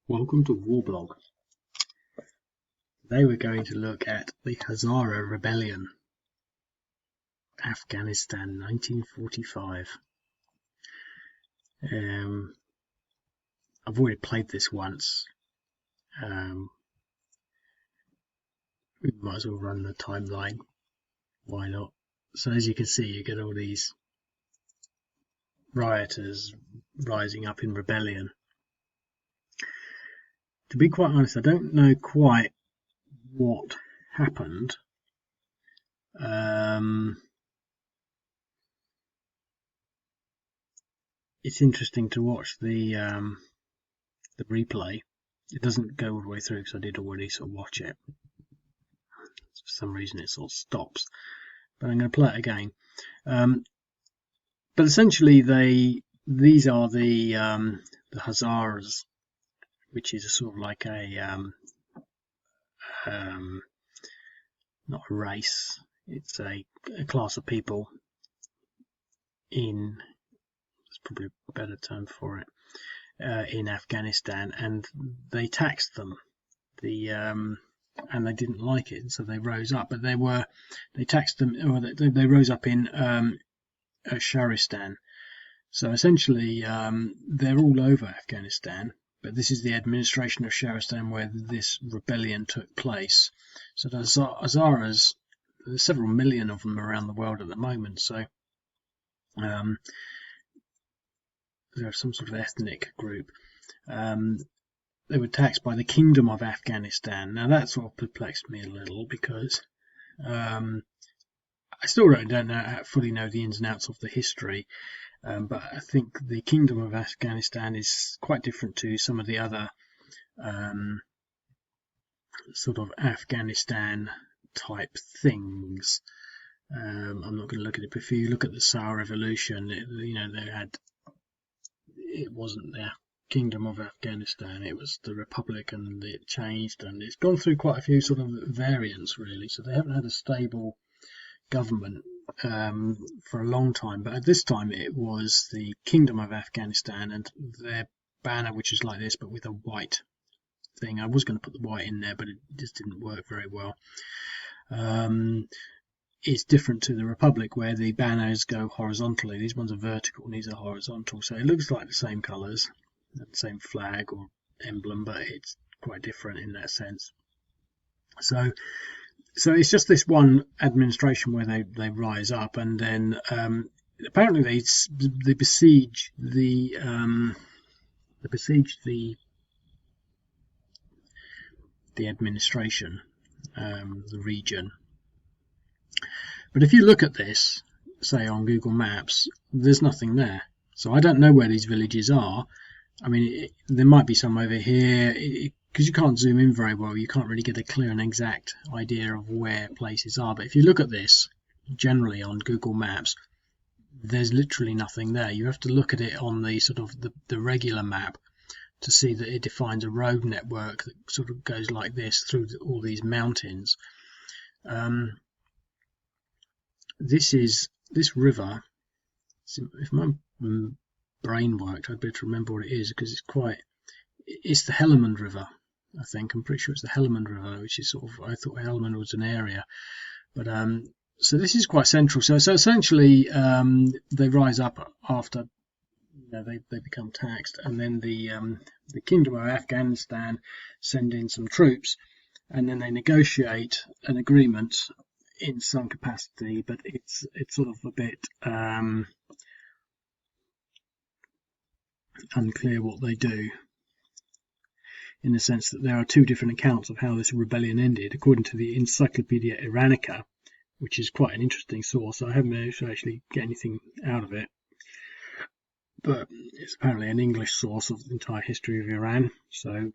Welcome to Warblog. Today we're going to look at the Hazara Rebellion, Afghanistan, 1945. I've already played this once. We might as well run the timeline. Why not? So as you can see, you get all these rioters rising up in rebellion. To be quite honest, I don't know quite what happened. It's interesting to watch the replay. It doesn't go all the way through because I did already sort of watch it. For some reason it sort of stops. But I'm going to play it again. But essentially these are the Hazaras, which is a sort of like a not a race, it's a class of people in, there's probably a better term for it, in Afghanistan, and they taxed them, and they didn't like it, so they rose up. But they taxed them, or they rose up in Shahristan. So essentially, they're all over Afghanistan. But this is the administration of Shahristan where this rebellion took place. So the Hazaras, there's several million of them around the world at the moment. So they're some sort of ethnic group. They were taxed by the Kingdom of Afghanistan. Now that sort of perplexed me a little because I still don't fully know the ins and outs of the history. But I think the Kingdom of Afghanistan is quite different to some of the other sort of Afghanistan type things. I'm not going to look at it, but if you look at the Tsar Revolution, it wasn't the Kingdom of Afghanistan, it was the Republic, and it changed, and it's gone through quite a few sort of variants really. So they haven't had a stable government for a long time, but at this time it was the Kingdom of Afghanistan, and their banner, which is like this but with a white thing. I was going to put the white in there, but it just didn't work very well. It's different to the Republic, where the banners go horizontally. These ones are vertical and these are horizontal, so it looks like the same colours, the same flag or emblem, but it's quite different in that sense. So it's just this one administration where they rise up, and then apparently they besiege the administration, the region. But if you look at this, say on Google Maps, there's nothing there. So I don't know where these villages are. I mean, there might be some over here. Because you can't zoom in very well, you can't really get a clear and exact idea of where places are. But if you look at this generally on Google Maps, there's literally nothing there. You have to look at it on the sort of the regular map to see that it defines a road network that sort of goes like this through all these mountains. This river, if my brain worked, I'd better remember what it is, because it's the Helmand River. I think I'm pretty sure it's the Helmand River, which is sort of, I thought Helmand was an area, but so this is quite central. So essentially, they rise up after they become taxed, and then the Kingdom of Afghanistan send in some troops, and then they negotiate an agreement in some capacity, but it's sort of a bit unclear what they do, in the sense that there are two different accounts of how this rebellion ended. According to the Encyclopedia Iranica, which is quite an interesting source, I haven't managed to actually get anything out of it, but it's apparently an English source of the entire history of Iran, so in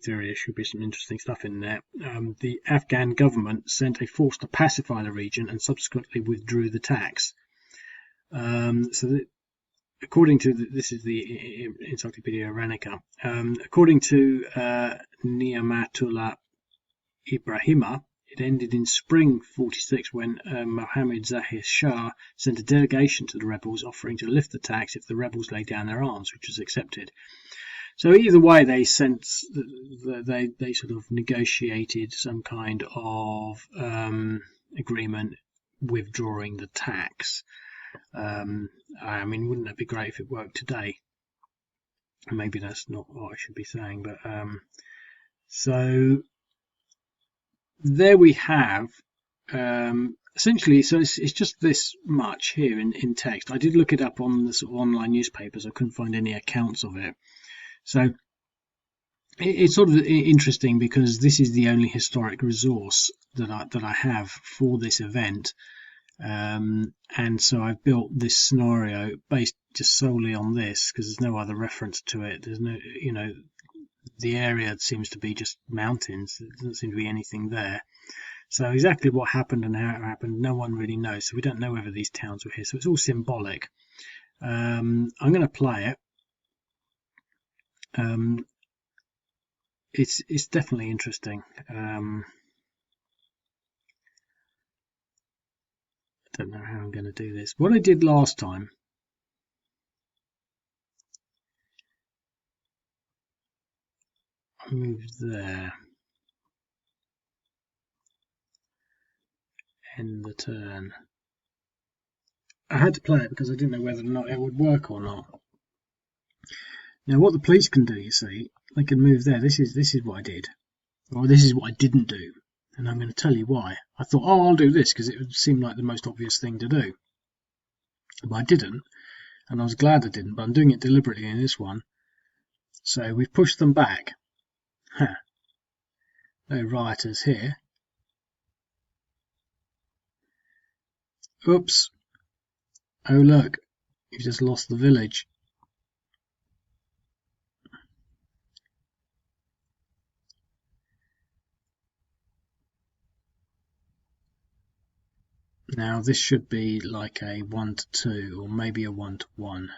theory there should be some interesting stuff in there. The Afghan government sent a force to pacify the region and subsequently withdrew the tax. According to this is the Encyclopedia Iranica. According to Niamatullah Ibrahima, it ended in spring 46 when Mohammad Zahir Shah sent a delegation to the rebels offering to lift the tax if the rebels laid down their arms, which was accepted. So either way, they they sort of negotiated some kind of agreement withdrawing the tax. I mean, wouldn't that be great if it worked today? Maybe that's not what I should be saying, but so there we have essentially. So it's just this much here in text. I did look it up on the sort of online newspapers. I couldn't find any accounts of it. So it's sort of interesting because this is the only historic resource that I have for this event. And so I've built this scenario based just solely on this because there's no other reference to it. There's no, the area seems to be just mountains. There doesn't seem to be anything there. So exactly what happened and how it happened, no one really knows. So we don't know whether these towns were here. So it's all symbolic. I'm going to play it. It's definitely interesting. I don't know how I'm going to do this. What I did last time, I moved there, end the turn. I had to play it because I didn't know whether or not it would work or not. Now, what the police can do, you see, they can move there. This is what I did, or this is what I didn't do, and I'm going to tell you why. I thought, oh, I'll do this because it would seem like the most obvious thing to do, but I didn't, and I was glad I didn't. But I'm doing it deliberately in this one. So we've pushed them back. No rioters here. Oops. Oh look, you've just lost the village. Now this should be like a 1 to 2 or maybe a 1 to 1.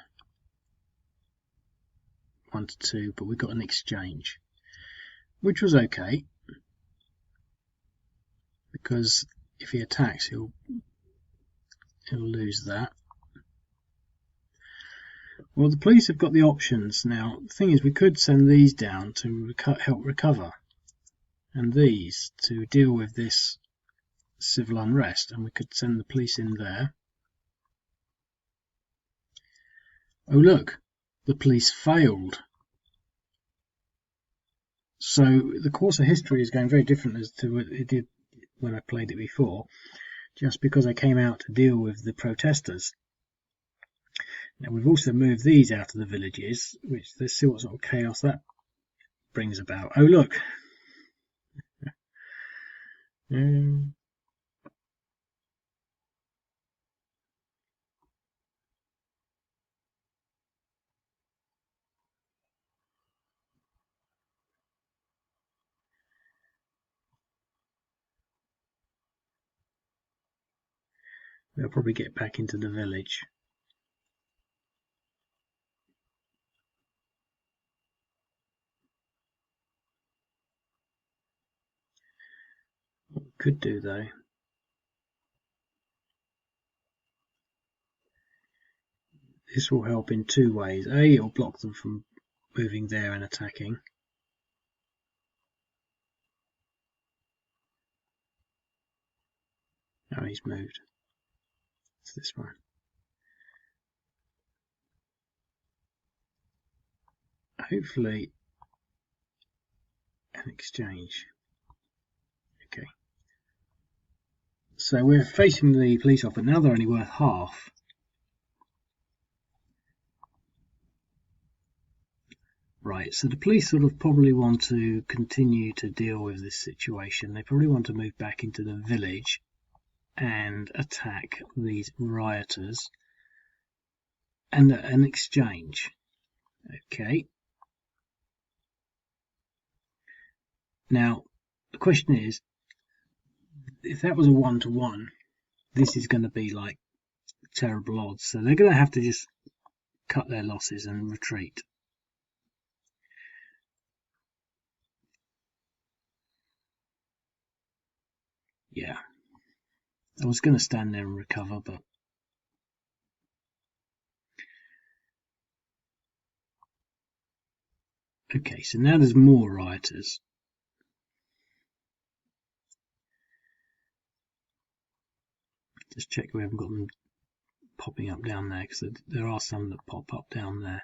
1 to 2, but we got an exchange, which was okay because if he attacks he'll lose that. Well, the police have got the options now. The thing is, we could send these down to help recover, and these to deal with this civil unrest, and we could send the police in there. Oh look, the police failed. So the course of history is going very different as to what it did when I played it before, just because I came out to deal with the protesters. Now we've also moved these out of the villages, which let's see what sort of chaos that brings about. Oh look. They'll probably get back into the village. What we could do though, this will help in two ways. A, it'll block them from moving there and attacking. Oh, he's moved. It's this one. Hopefully an exchange. Okay. So we're facing the police off, but now they're only worth half. Right, so the police sort of probably want to continue to deal with this situation. They probably want to move back into the village and attack these rioters and an exchange. Okay. Now, the question is, if that was a 1 to 1, this is going to be like terrible odds. So they're going to have to just cut their losses and retreat. Yeah. I was going to stand there and recover, but Okay, so now there's more rioters. Just check we haven't got them popping up down there, because there are some that pop up down there.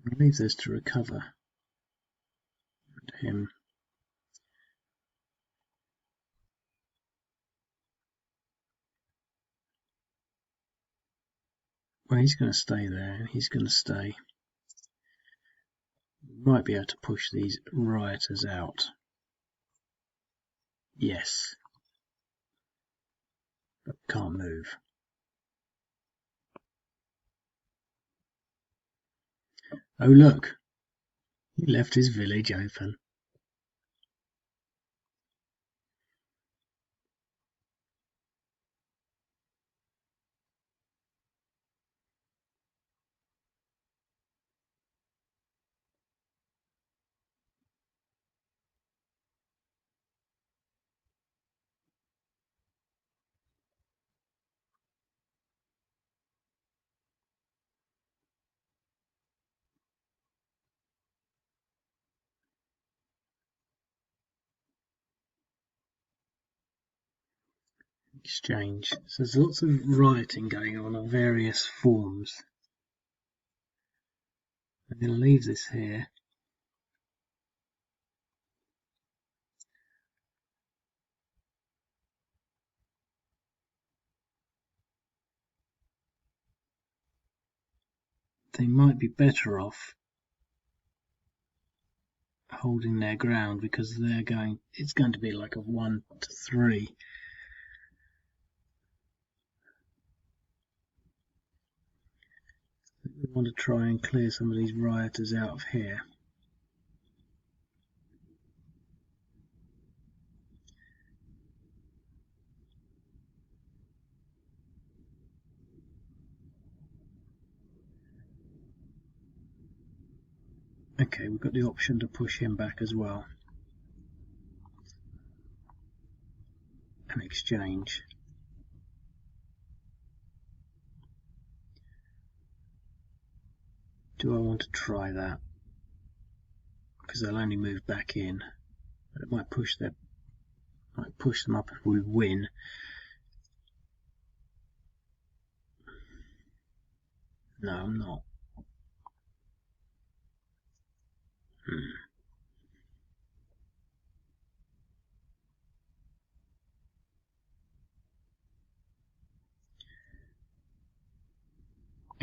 I'll leave this to recover. Him. Well, he's going to stay there. He's going to stay. Might be able to push these rioters out. Yes. But can't move. Oh look. He left his village open. Exchange. So there's lots of rioting going on of various forms. I'm going to leave this here. They might be better off holding their ground, because it's going to be like a 1 to 3. We want to try and clear some of these rioters out of here. Okay, we've got the option to push him back as well. And exchange. Do I want to try that? Because they'll only move back in. But it might push them up if we win. No, I'm not.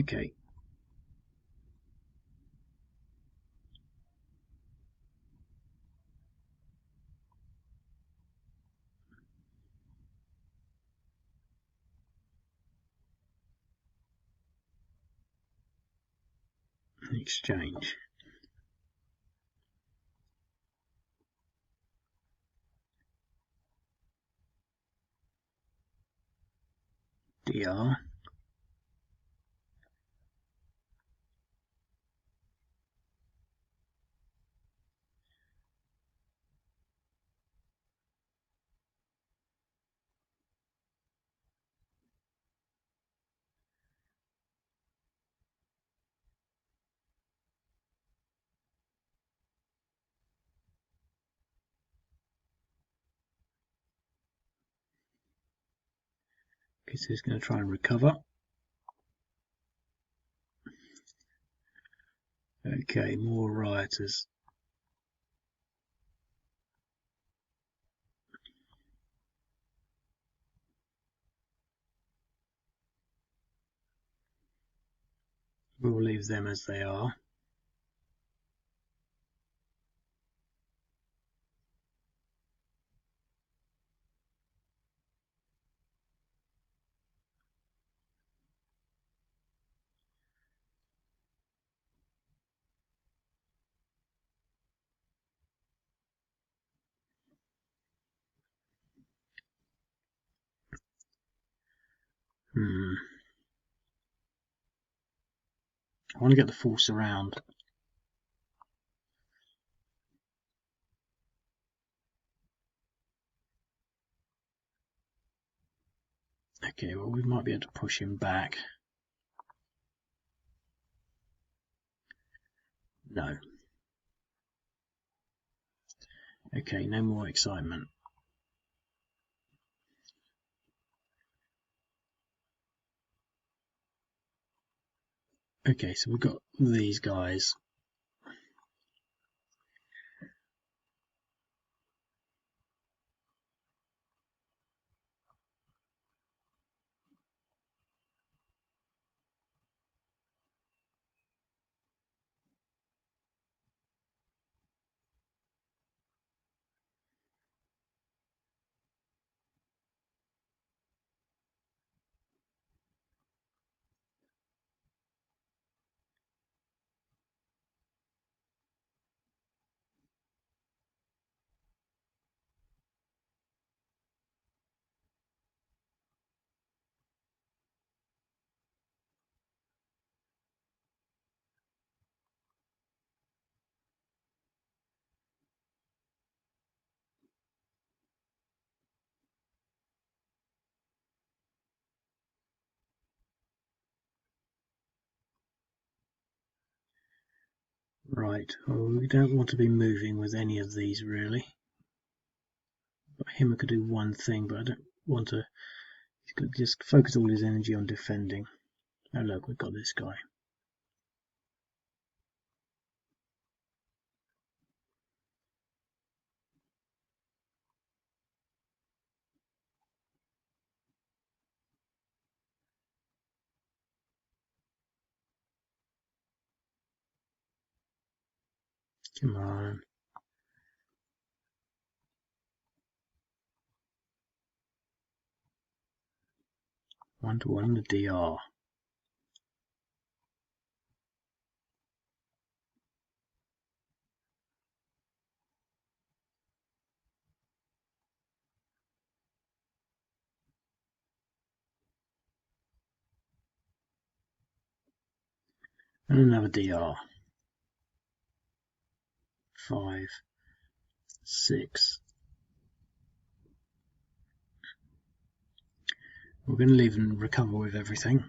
Okay. Exchange. DR. Okay, so he's going to try and recover. Okay, more rioters. We'll leave them as they are. I want to get the full surround. Okay, well, we might be able to push him back. No. Okay, no more excitement. Okay, so we've got these guys. Right, well, we don't want to be moving with any of these really. But him could do one thing, but I don't want to. He's got to just focus all his energy on defending. Oh look, we've got this guy. Come on. 1-1 the DR. And another DR. 5, 6. We're going to leave and recover with everything.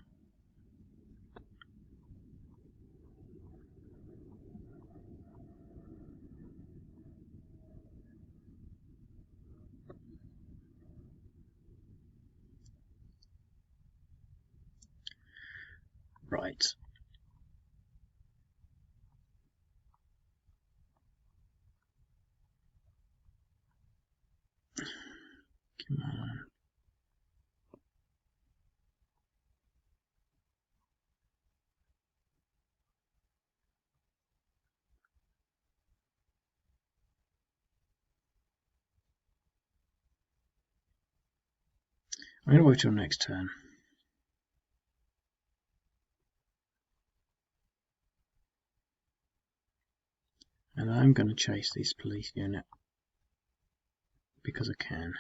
Right. Come on. I'm going to wait till next turn. And I'm going to chase this police unit because I can.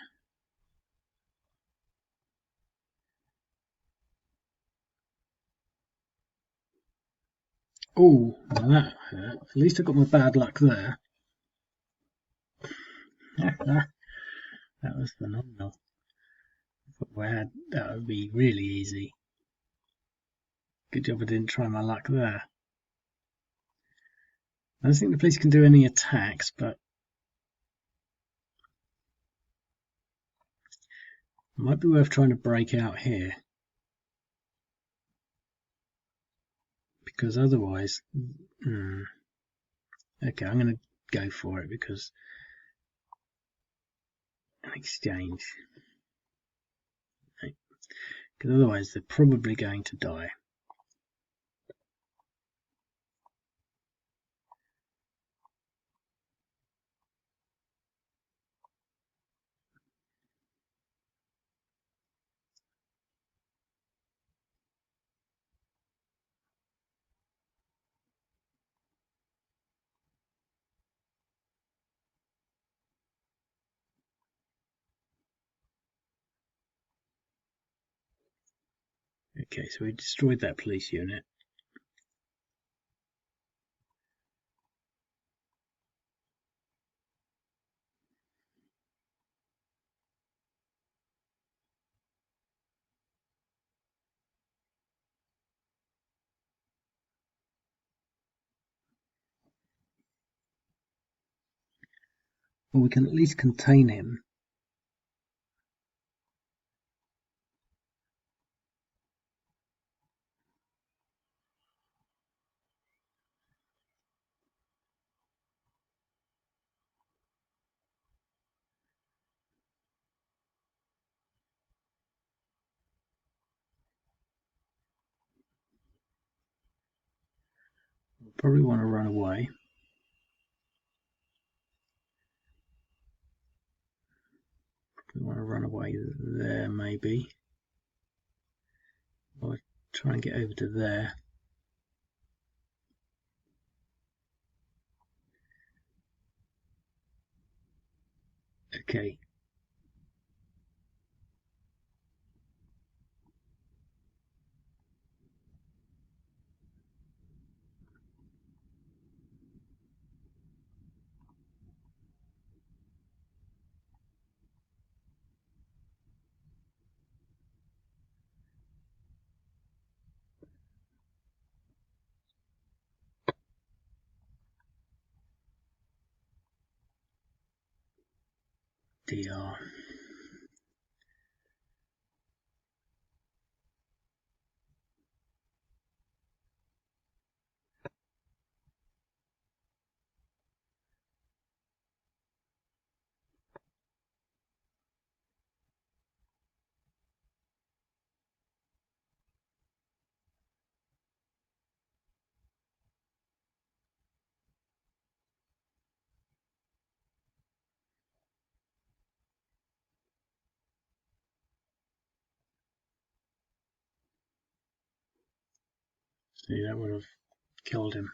Oh, well that hurt. At least I got my bad luck there. That was phenomenal. That would be really easy. Good job I didn't try my luck there. I don't think the police can do any attacks, but it might be worth trying to break out here. Because otherwise... Okay, I'm going to go for it because... An exchange. Because otherwise they're probably going to die. Okay, so we destroyed that police unit. Well, we can at least contain him. We'll probably want to run away. We want to run away there, maybe. Or try and get over to there. Okay. DR. See, that would have killed him.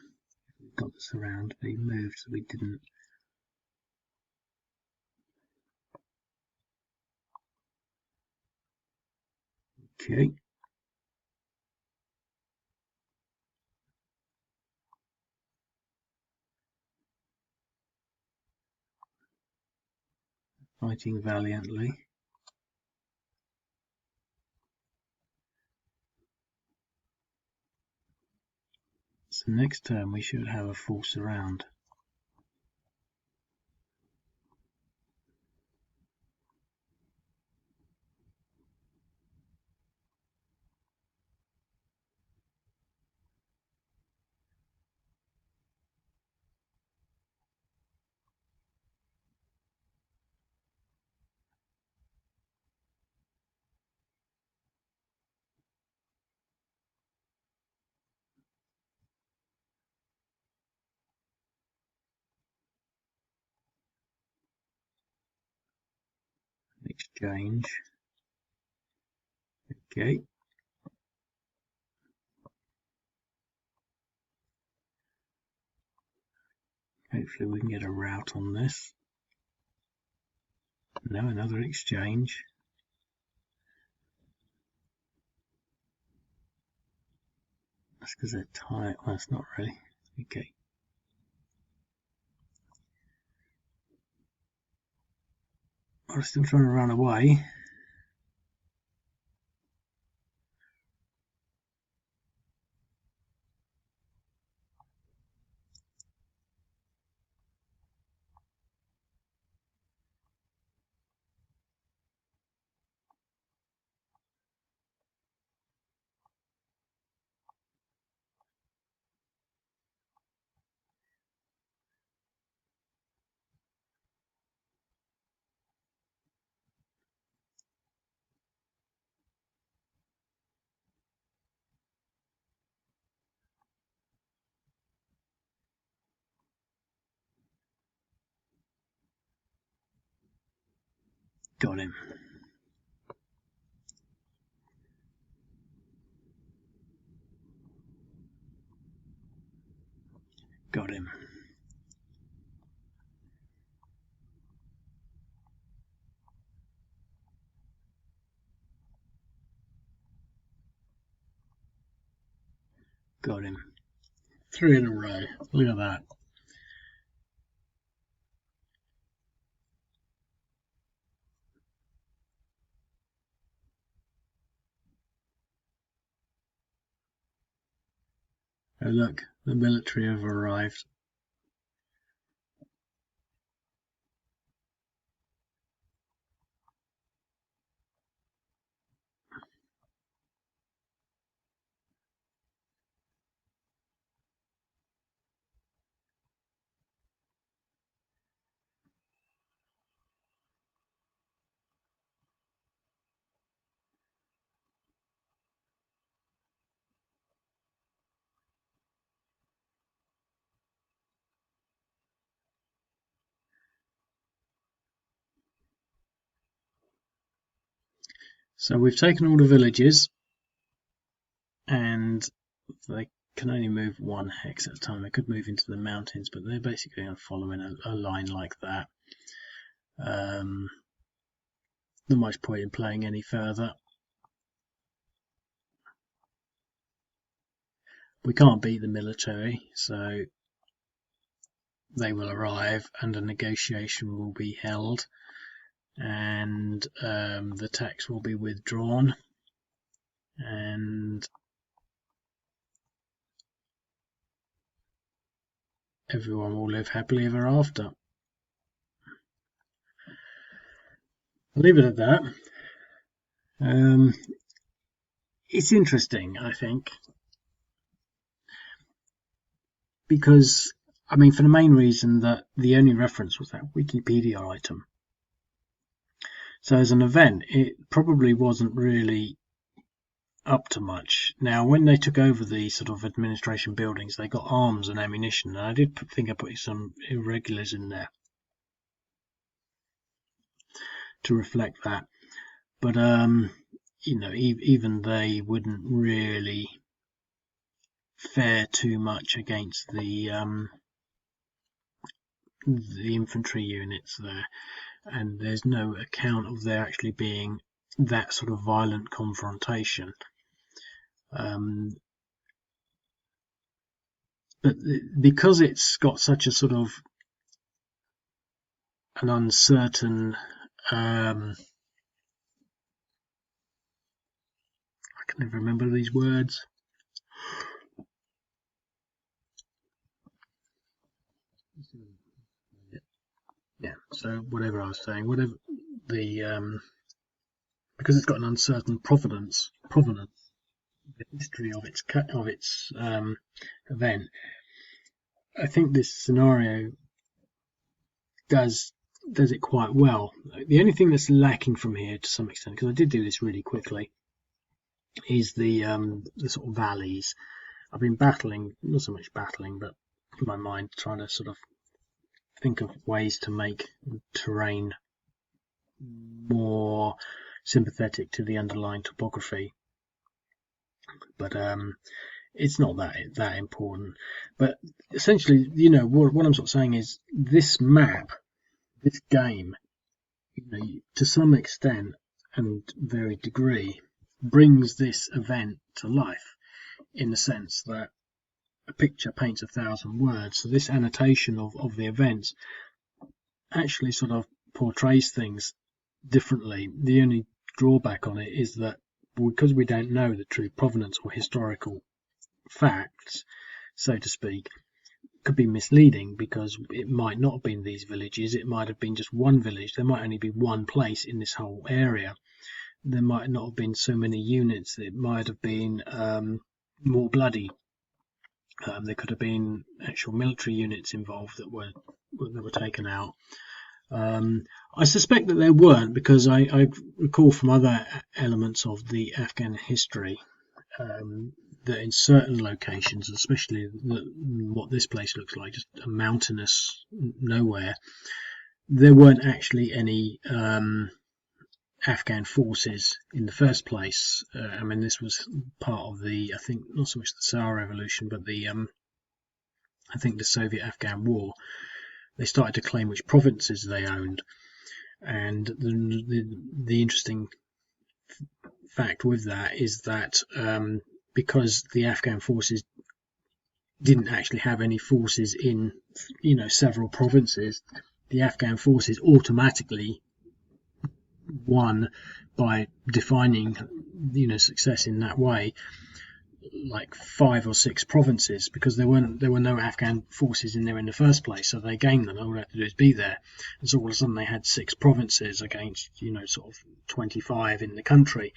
We got this around, but he moved, so we didn't. Okay. Fighting valiantly. So next turn we should have a full surround. Exchange. Okay. Hopefully we can get a route on this. No, another exchange. That's because they're tight. Well, that's not really. Okay. I'm still trying to run away. Got him. Got him. Got him. 3 in a row. Look at that. Oh look, the military have arrived. So we've taken all the villages, and they can only move 1 hex at a time. They could move into the mountains, but they're basically going to follow in a line like that. Not much point in playing any further. We can't beat the military, so they will arrive and a negotiation will be held, and the tax will be withdrawn, and everyone will live happily ever after. I'll leave it at that. It's interesting, I think, because, I mean, for the main reason that the only reference was that Wikipedia item. So as an event, it probably wasn't really up to much. Now, when they took over the sort of administration buildings, they got arms and ammunition, and I did think I put some irregulars in there to reflect that. But you know, even they wouldn't really fare too much against the infantry units there, and there's no account of there actually being that sort of violent confrontation. But because it's got such a sort of an uncertain I can never remember these words. Yeah, so whatever I was saying, whatever the because it's got an uncertain provenance, the history of its event, I think this scenario does it quite well. The only thing that's lacking from here to some extent, because I did do this really quickly, is the sort of valleys. I've been battling, not so much battling, but in my mind trying to sort of think of ways to make terrain more sympathetic to the underlying topography. But it's not that important. But essentially, you know, what I'm sort of saying is this map, this game, you know, to some extent and varied degree, brings this event to life, in the sense that a picture paints 1,000 words. So this annotation of the events actually sort of portrays things differently. The only drawback on it is that because we don't know the true provenance or historical facts, so to speak, could be misleading, because it might not have been these villages, it might have been just one village, there might only be one place in this whole area, there might not have been so many units, it might have been more bloody. There could have been actual military units involved that were taken out. I suspect that there weren't, because I recall from other elements of the Afghan history that in certain locations, especially what this place looks like, just a mountainous nowhere, there weren't actually any Afghan forces in the first place. I mean, this was part of the, I think, not so much the Tsar Revolution, but the I think the Soviet-Afghan War. They started to claim which provinces they owned, and the interesting fact with that is that because the Afghan forces didn't actually have any forces in, you know, several provinces, the Afghan forces automatically won by defining, you know, success in that way, like 5 or 6 provinces, because there were no Afghan forces in there in the first place, so they gained them. All they had to do is be there, and so all of a sudden they had 6 provinces against, you know, sort of 25 in the country,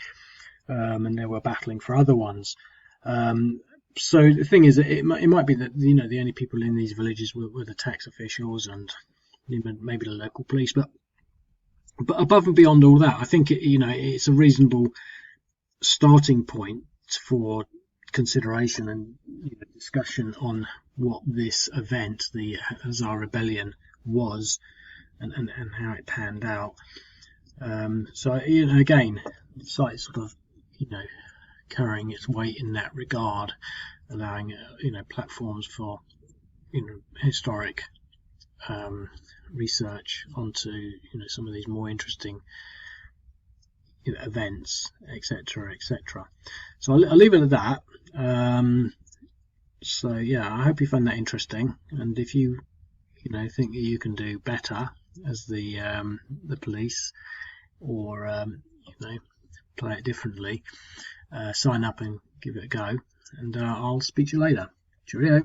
and they were battling for other ones. So the thing is, it might be that, you know, the only people in these villages were the tax officials and maybe the local police, but above and beyond all that, I think you know, it's a reasonable starting point for consideration and, you know, discussion on what this event, the Hazara Rebellion, was, and how it panned out. So, you know, again, site sort of, carrying its weight in that regard, allowing platforms for historic research onto some of these more interesting events, etc., etc. So I'll leave it at that. So yeah, I hope you found that interesting, and if you think that you can do better as the police, or play it differently, sign up and give it a go, and I'll speak to you later. Cheerio.